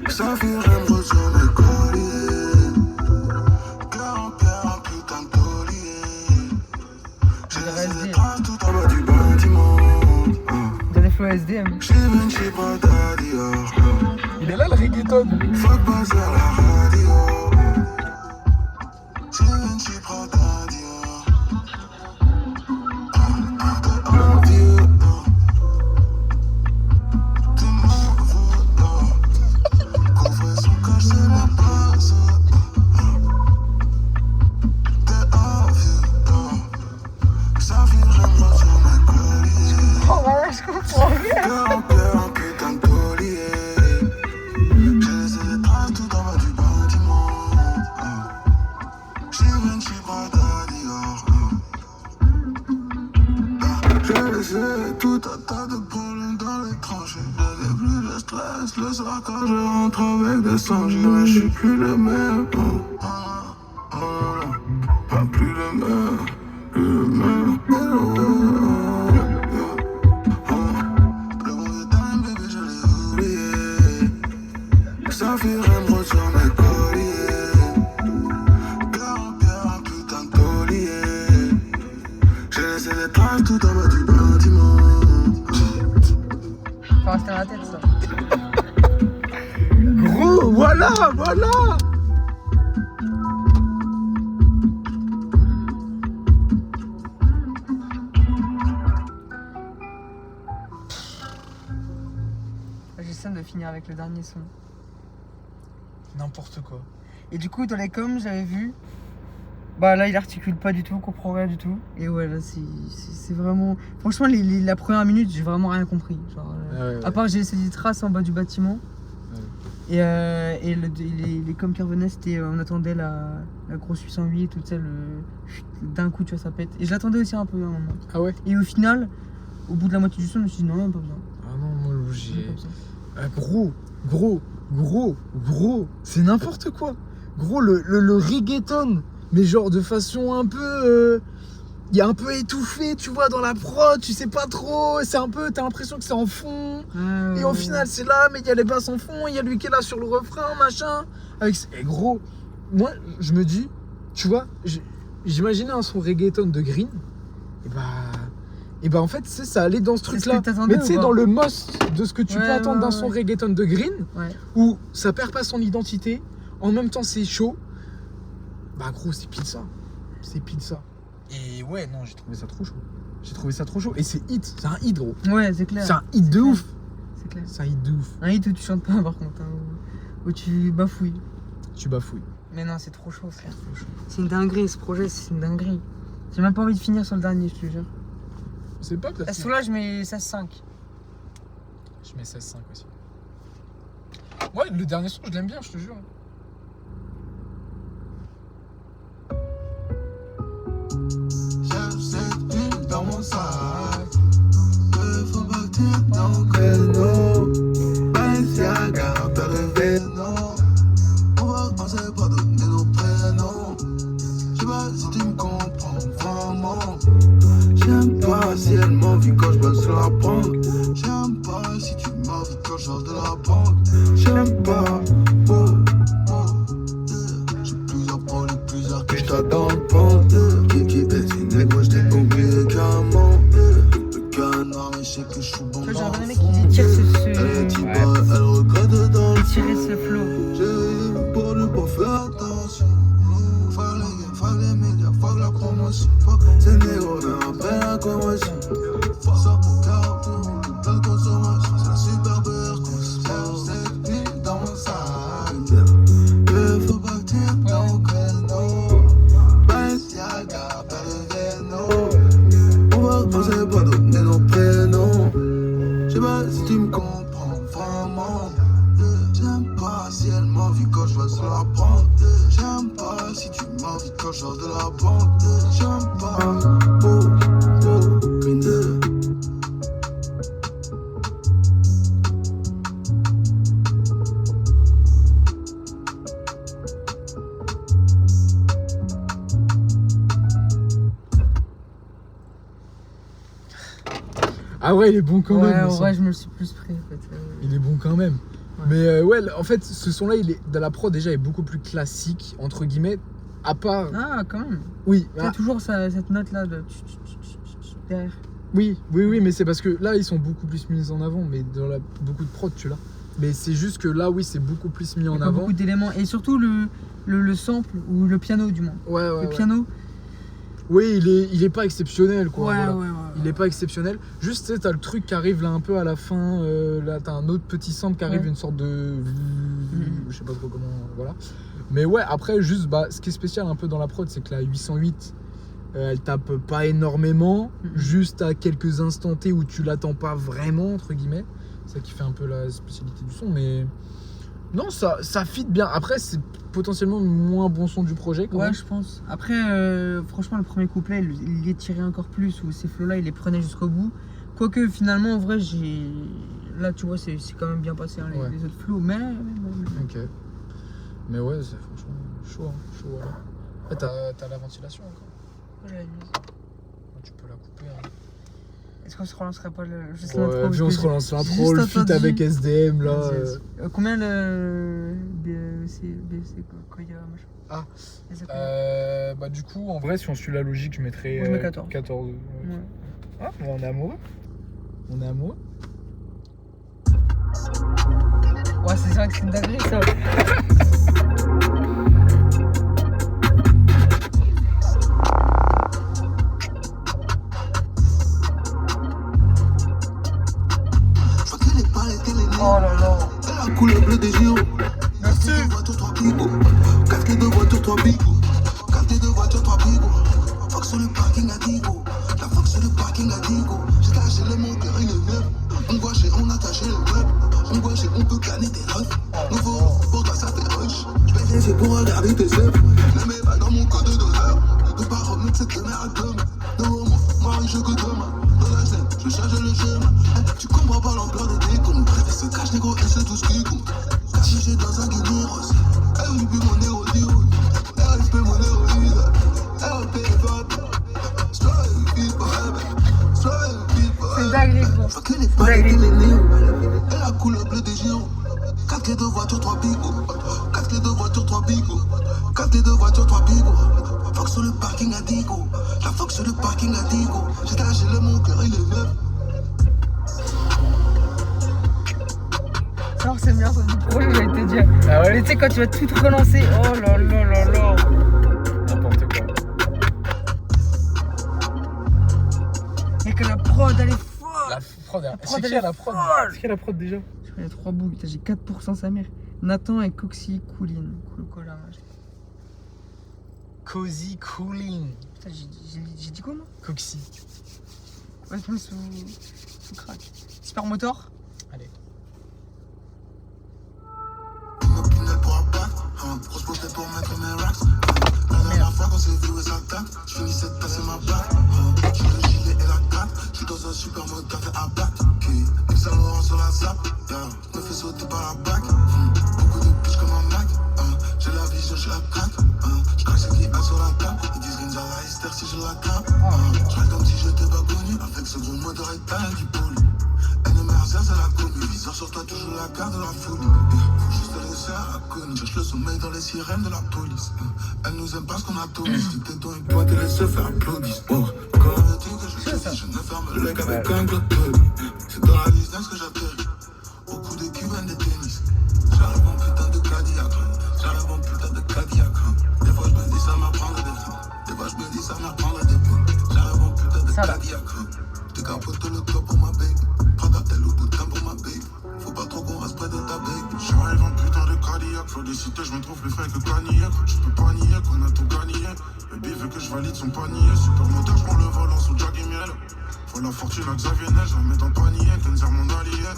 Ça fait j'aimerais sur mes colliers. Cœur en pierre, un putain de taulier. J'ai laissé des traces tout en bas du bâtiment. Dans les flots SDM. J'suis Vinci Prada Dior. Il est là le reggaeton. Fuck passe à la radio. J'suis Vinci Prada Dior. T'es un vieux. T'es mauvais. Couvrir son cœur, c'est la base. T'es un vieux. Ça vire, j'aimerais sur mes colliers. Oh, voilà, je comprends. Cœur en pierre, un putain de taulier. J'ai laissé des traces tout en bas du bâtiment. J'suis Vinci Prada Dior. J'ai laissé tout un tas de problèmes dans les tranchées. J'avais plus de stress le soir quand je rentre avec des songes. Mais j'suis plus le même. Pas plus le même. Plus le même. Le mauvais time, baby, je l'ai oublié. Ça fait j'aimerais sur mes colliers. Cœur en pierre, un putain de taulier. J'ai laissé des traces tout en bas du bâtiment. Faut rester dans la tête, ça. Gros, voilà. J'essaie de finir avec le dernier son. N'importe quoi. Et du coup, dans les coms, j'avais vu. Bah là, il articule pas du tout, on comprend rien du tout. Et ouais, là, c'est vraiment. Franchement, la première minute, j'ai vraiment rien compris. Genre, Ouais. À part, j'ai laissé des traces en bas du bâtiment. Ouais. Et les coms qui revenaient, c'était. On attendait la grosse 808, tout ça, d'un coup, tu vois, ça pète. Et je l'attendais aussi un peu à un moment. Ah ouais. Et au final, au bout de la moitié du son, je me suis dit non, pas besoin. Ah non, moi Pas j'ai. besoin. Gros, Gros, c'est n'importe quoi. Gros, le reggaeton, mais genre de façon un peu... il est un peu étouffé, tu vois, dans la prod, tu sais pas trop, c'est un peu, t'as l'impression que c'est en fond, et au final c'est là, mais il y a les basses en fond, il y a lui qui est là sur le refrain, machin, et gros, moi je me dis, tu vois, j'imaginais un son reggaeton de Green, et bah en fait, ça allait dans ce truc-là, mais tu sais, dans le most de ce que tu peux entendre d'un son reggaeton de Green, où ça perd pas son identité, en même temps c'est chaud, bah gros, c'est pile ça. Et ouais, non, j'ai trouvé ça trop chaud. Et c'est un hit, gros. Ouais, c'est clair. C'est un hit de ouf. C'est clair. C'est un hit de ouf. Un hit où tu chantes pas, par contre, hein, où tu bafouilles. Mais non, c'est trop chaud, frère. C'est une dinguerie, ce projet, c'est une dinguerie. J'ai même pas envie de finir sur le dernier, je te jure. C'est pas classique. Ce son-là, je mets 16-5. Je mets 16-5 aussi. Ouais, le dernier son, je l'aime bien, je te jure. Dans mon sac, faut partir dans le créneau. Balenciaga, peur et vénon. On sait pas donner nos prénoms. J'sais pas si tu me comprends vraiment. J'aime pas si elle m'envie quand je bosse la banque. J'aime pas si tu m'envies quand je sors de la banque. J'aime pas. J'ai plusieurs problèmes, plusieurs que j't'attends le pente. Qui est une négro, j't'ai oublié carrément. Le canard, mais je sais que je suis bon. J'ai un mec qui tire Elle regrette dans le tirer ce flow. j'ai pour ne pas faire attention. Fuck les médias, fuck la promotion. Fuck ces négros, mais après la commotion. Fuck ça, 40 € de consommation. C'est la superbe air qu'on se fait dans mon sac. Il faut partir dans le créneau. Balenciaga, Pellegrino. On sait pas donner nos prénoms. J'sais pas si tu me comprends vraiment. J'aime pas si elle m'envie quand je vais se la prendre. J'aime pas si tu m'envies quand je sors de la banque. J'aime pas, Green Day. Ah ouais, il est bon quand même. Ouais, en vrai, je me le suis plus pris, en fait. Il est bon quand même. Ouais. Mais ouais, en fait, ce son-là, il est dans la prod déjà est beaucoup plus classique entre guillemets, à part. Ah, quand même. Oui. T'as toujours cette note-là de derrière. Oui, mais c'est parce que là, ils sont beaucoup plus mis en avant, mais dans beaucoup de prod, tu l'as. Mais c'est juste que là, oui, c'est beaucoup plus mis en avant. Beaucoup d'éléments et surtout le sample ou le piano du moins. Ouais. Le piano. Oui, il est pas exceptionnel, quoi. Ouais, voilà. ouais. Il est pas exceptionnel. Juste, tu sais, t'as le truc qui arrive là un peu à la fin. Là, t'as un autre petit sample qui arrive, une sorte de. Je sais pas trop comment. Voilà. Mais ouais, après, juste, ce qui est spécial un peu dans la prod, c'est que la 808, elle tape pas énormément. Juste à quelques instants T où tu l'attends pas vraiment, entre guillemets. C'est ça qui fait un peu la spécialité du son. Mais. Non, ça fit bien. Après, c'est potentiellement le moins bon son du projet. Quand même. Je pense. Après, franchement, le premier couplet, il les tirait encore plus. Où ces flows-là, il les prenait jusqu'au bout. Quoique, finalement, en vrai, là, tu vois, c'est quand même bien passé, hein, les autres flows. Mais. Ok. Mais ouais, c'est franchement chaud. Voilà. Ah, t'as la ventilation encore. J'avais mis. Tu peux la couper. Hein. Est-ce qu'on se relancerait pas juste l'intro? l'intro? Puis on se relance l'intro, le feat avec SDM là. Combien le BC Koya machin? Bah du coup en vrai si on suit la logique je mettrais je mets 14. 14. Ouais. Ah mais on est amoureux. Ouais c'est vrai que c'est une dinguerie ça. Oh là là. C'est la couleur bleue des gyros. Merci. 4 clés de voiture, 3 bigots. 4 clés de voiture, 3 bigots. Fuck sur le parking à Digo. La fuck sur le parking à Digo. J'ai caché le moteur, il est neuf. On gouache et on attache le web. On gouache et on peut canner tes refs. Nouveau, pour toi ça fait rush. J'paye c'est pour regarder tes œufs. Ne mets pas dans mon code d'honneur. Ne pas remettre cette merde à demain. Devant moi, moi je que demain. Dans la scène, je change le chemin. Tu comprends pas l'ampleur des décombres. Et ce cache négro et c'est tout ce qui compte. caché dans un guinéros. Elle oublie mon héros. Elle fait mon héroïne. Elle paye les femmes. C'est dingue, gros. Faut que les balles et les néons. Elle a couleur bleu des géants. 4 clés de voiture, 3 bigots. 4 clés de voiture, 3 bigots. 4 clés de voiture, 3 bigots. Fuck sur le parking à Digo. La fuck sur le parking à Digo. J'ai lâché le mon cœur, il est neuf. Alors c'est bien ça du projet, j'allais te dire. Ah ouais. Mais tu sais quand tu vas tout relancer, oh là là là là. N'importe quoi. Et que la prod elle est folle. La prod, prod, c'est elle qui est la prod? folle. C'est qui la prod déjà? Je connais 3 bouts, putain, j'ai 4% sa mère. Nathan et Coxy Coolin. Cool collage. Cozy Cooling. Putain, j'ai dit quoi moi? Coxy. Ouais, je me sous crack. Super motor. Allez. Une pinelle pour abattre. Grosse pochette pour mettre mes racks. La dernière fois qu'on s'est vu, ouais, ça date. J'finissais de passer ma batte. J'suis le gilet et la carte. J'suis dans un super mode café à battre. Puis ça Laurent sur la zap. Me fait sauter par la bague. Beaucoup de bitch comme un Mac. J'ai la vision, j'ai la craque. J'craque ce qui a sur la table. Ils disent Rinza la Esther si je la tape. J'reste comme si je t'ai pas connu. Avec ce gros moteur étal du pôle. NMRZ, c'est la commu. Viseur sur toi, toujours la garde de la folie. Faut juste te laisser à la conne. Cherche le sommeil dans les sirènes de la police. Elle nous aime pas ce qu'on a tourné. Si t'es dans une pointe, elle laisse se faire applaudisse. Quand veux-tu que je te dise, je ne ferme le leg avec un globe. C'est dans la business que j'atterris. Au coup de Cuban des tennis. J'arrive en putain de Cadillac. J'arrive en putain de Cadillac. Des fois je me dis ça m'apprendre des fins. Des fois je me dis ça m'apprendre des peines. J'arrive en putain de Cadillac. T'es capote le top pour ma baby. Prada tel au bout de pour ma baby. Faut pas trop qu'on reste près de ta baby. J'arrive en putain de Cadillac. Faut des cités, je me trouve plus frais que Canillac. Je peux pas nier qu'on a tout gagné. Baby veut que je valide son panier. Super moteur, je prends le volant sous Jack et miel. Faut la fortune à Xavier Nel, je la mets dans le panier. Kenzer mon allié.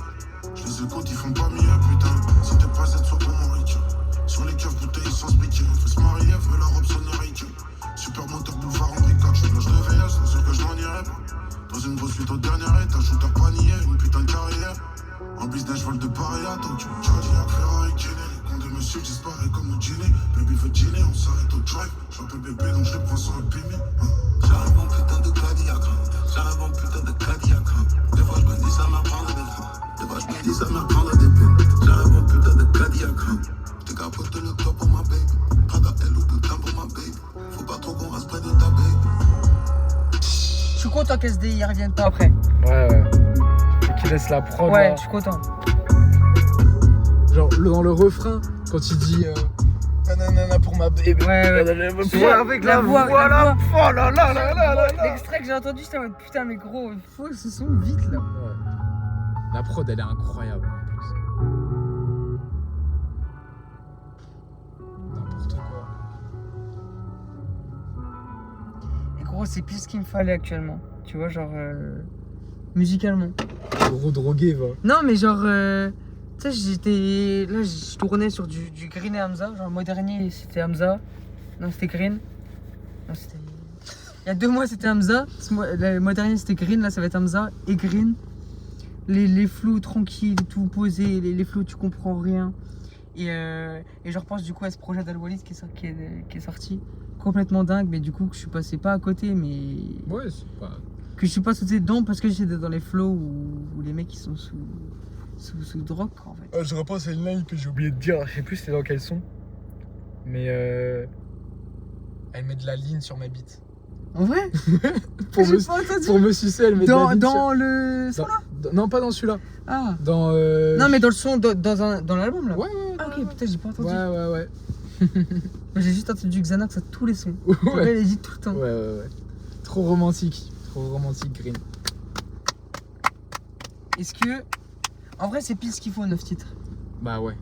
Je les écoute, ils font pas mieux, putain. Si t'es pas cette soir pour mon riche. Sur les keufs bouteilles sans spiquer. Faut se marier, veut la robe sonérique. Super moteur boulevard Henri IV. Je loge de VS, c'est sûr que je n'en irai pas. Dans une grosse suite au dernier étage, shooter panier, une putain de carrière. En business, je vole de Paris à Tokyo. Cadillac, Ferrari, Jenny. Les comptes de monsieur disparaissent comme le Jenny. Baby veut dîner, on s'arrête au drive. J'suis un peu bébé, donc je les prends sans le pimi. J'arrive en putain de Cadillac. J'arrive en putain de Cadillac. Des fois, je me dis ça m'apprendre des fins. Des fois, je me dis ça m'apprendre des peines. J'arrive en putain de Cadillac. T'es capote le top pour ma baby. Prada elle au bout pour ma baby. Faut pas trop qu'on reste près de ta baby. Je suis content qu'SDI revienne pas après. Ouais. Et qu'il laisse la prod. Ouais, là. je suis content. Genre, dans le refrain, quand il dit nanana pour ma baby. Ouais. Tu vois, avec la voix. Oh là là. L'extrait que j'ai entendu, j'étais en mode putain, mais gros, il faut ce son vite là. Ouais. La prod, elle est incroyable en plus. N'importe quoi. Et gros, c'est plus ce qu'il me fallait actuellement. Tu vois, genre. Musicalement. Gros drogué, va. Non, mais genre. Tu sais, j'étais. Là, je tournais sur du Green et Hamza. Genre, le mois dernier, c'était Hamza. Non, c'était Green. Non, c'était. Il y a 2 mois, c'était Hamza. Le mois dernier, c'était Green. Là, ça va être Hamza et Green. Les flows tranquilles, tout posé. Les flows, tu comprends rien. Et je repense du coup à ce projet d'Al-Walid qui est sorti. Complètement dingue, mais du coup, que je suis passé pas à côté, mais. Ouais, c'est pas. Que je suis pas sauté dedans parce que j'étais dans les flows où les mecs ils sont sous drogue en fait. Je repense à une line que j'ai oublié de dire, je sais plus c'était dans quel son. Mais elle met de la ligne sur ma bite. En vrai? pour, J'ai pas entendu. pour me sucer, elle met de la ligne Dans sur... le son là? Non, pas dans celui-là. Ah. Dans Non mais dans le son, dans l'album là? Ouais. Ah ok, putain j'ai pas entendu. Ouais. Moi j'ai juste entendu Xanax à tous les sons. Ouais. Elle dit tout le temps. Ouais. Trop romantique, Green. Est-ce que... En vrai c'est pile ce qu'il faut 9 titres. Bah ouais.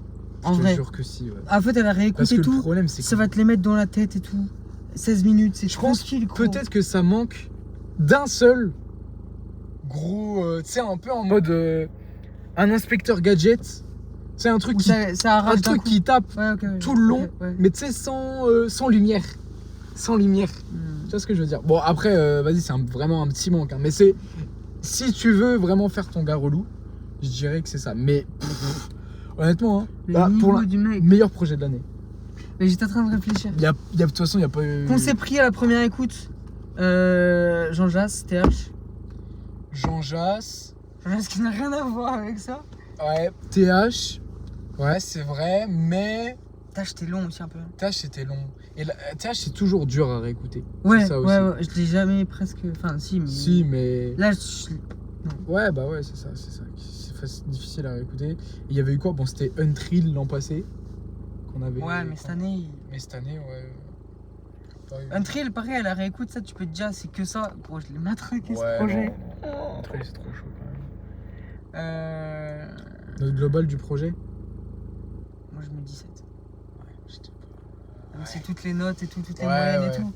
En Je te vrai. jure que si, ouais. En fait elle a Parce réécouté que tout. le problème c'est que Ça va te les mettre dans la tête et tout. 16 minutes, c'est je pense tranquille, gros. peut-être que ça manque d'un seul gros, tu sais, un peu en mode un inspecteur gadget. C'est un truc Ou qui, ça arrache un d'un truc coup. qui tape Ouais, ok, tout le long, ouais. mais tu sais sans lumière. Sans lumière. Tu vois ce que je veux dire? Bon après, vas-y, c'est vraiment un petit manque. Hein, mais c'est si tu veux vraiment faire ton gars relou, je dirais que c'est ça. Mais Honnêtement, hein, Le là, niveau pour du mec. meilleur projet de l'année. Mais j'étais en train de réfléchir. De toute façon, il n'y a pas eu. Qu'on s'est pris à la première écoute. Jean Jass, TH. Jean Jass. Jean Jass qui n'a rien à voir avec ça. Ouais, TH. Ouais, c'est vrai, mais. TH, c'était long aussi un peu. TH, c'était long. Et TH, c'est toujours dur à réécouter. Ouais, C'est ça aussi. ouais, je l'ai jamais presque. Enfin, si, mais. Si, mais. Là, Ouais, bah ouais, c'est ça. C'est difficile à réécouter. Et il y avait eu quoi? Bon, c'était Untrill l'an passé. Qu'on avait. Ouais, mais cette année. Mais cette année, ouais. Pas eu. Untrill, pareil, à la réécoute, ça, tu peux te dire, c'est que ça. Gros, je l'ai matraqué Ouais, ce projet. non. Untrill, c'est trop chaud quand même. Euh. Notre global du projet? Moi, je mets 17. Ouais, j'étais pas. C'est toutes les notes et tout, toutes les Ouais, moyennes ouais. et tout.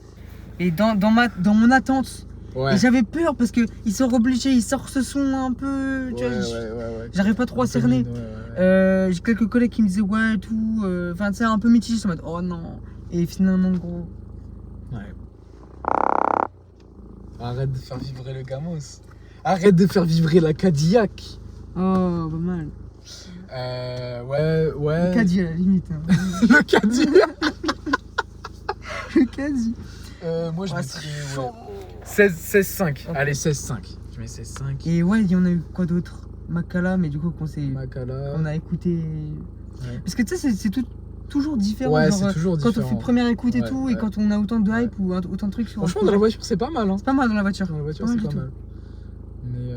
Et dans mon attente. Ouais. Et j'avais peur parce qu'ils sont obligés, ils sortent ce son un peu. Tu vois, ouais. j'arrive pas trop à cerner. J'ai quelques collègues qui me disaient ouais, tout. Enfin, tu sais, un peu mitigé, en mode oh non. Et finalement, gros. Ouais. Arrête de faire vibrer le Gamos. Arrête de faire vibrer la Cadillac. Oh, pas mal. Ouais. Le caddie à la limite. Hein. Le Cadillac. Le caddie. Moi, je Ouais, mettrais c'est chaud. 16-5. Ok. Allez, 16-5. Je mets 16-5. Et ouais, il y en a eu quoi d'autre? Makala, mais du coup, Makala. on a écouté. Ouais. Parce que tu sais, c'est toujours différent. Ouais, genre, c'est toujours quand différent. on fait première écoute et Ouais, tout, ouais. et quand on a autant de hype ou autant de trucs sur. Franchement, un dans la projet. voiture, c'est pas mal. Hein. C'est pas mal dans la voiture. Dans la voiture, Pas mal c'est du pas tout. mal. Mais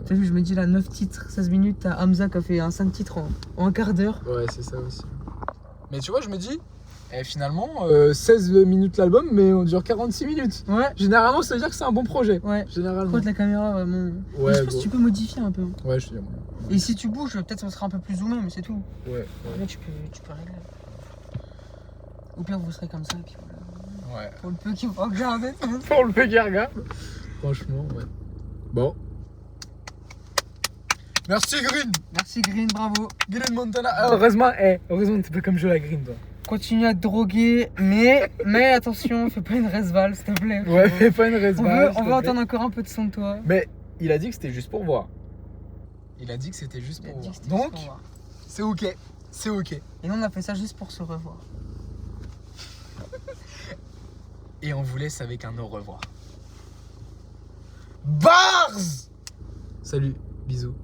T'as vu, je me dis là, 9 titres, 16 minutes, t'as Hamza qui a fait un 5 titres en un quart d'heure. ouais, c'est ça aussi. Mais tu vois, je me dis, finalement, 16 minutes l'album, mais on dure 46 minutes. Ouais, Généralement, ça veut dire que c'est un bon projet. ouais. Généralement. Prends de la caméra, vraiment. Ouais, Mais je pense gros. que tu peux modifier un peu. Ouais, je te dis, moi. Et si tu bouges, peut-être on sera un peu plus zoomé, mais c'est tout. Ouais. Là, tu peux régler. Au pire, vous serez comme ça, et puis voilà. Ouais. Pour le peu qu'il faut regarder. Pour le Garga. Franchement, ouais. Bon. Merci Green. Merci Green, bravo. Green Montana. Ah, heureusement t'es pas comme je la Green, toi. Continue à te droguer, mais attention, fais pas une resval, s'il te plaît. Ouais, fais pas une raison. On veut entendre encore un peu de son de toi. Mais il a dit que c'était juste pour voir. Il a dit que c'était juste Il a pour dit voir. que c'était juste Donc, pour voir. c'est ok. C'est ok. Et nous, on a fait ça juste pour se revoir. Et on vous laisse avec un au revoir. Bars. Salut, bisous.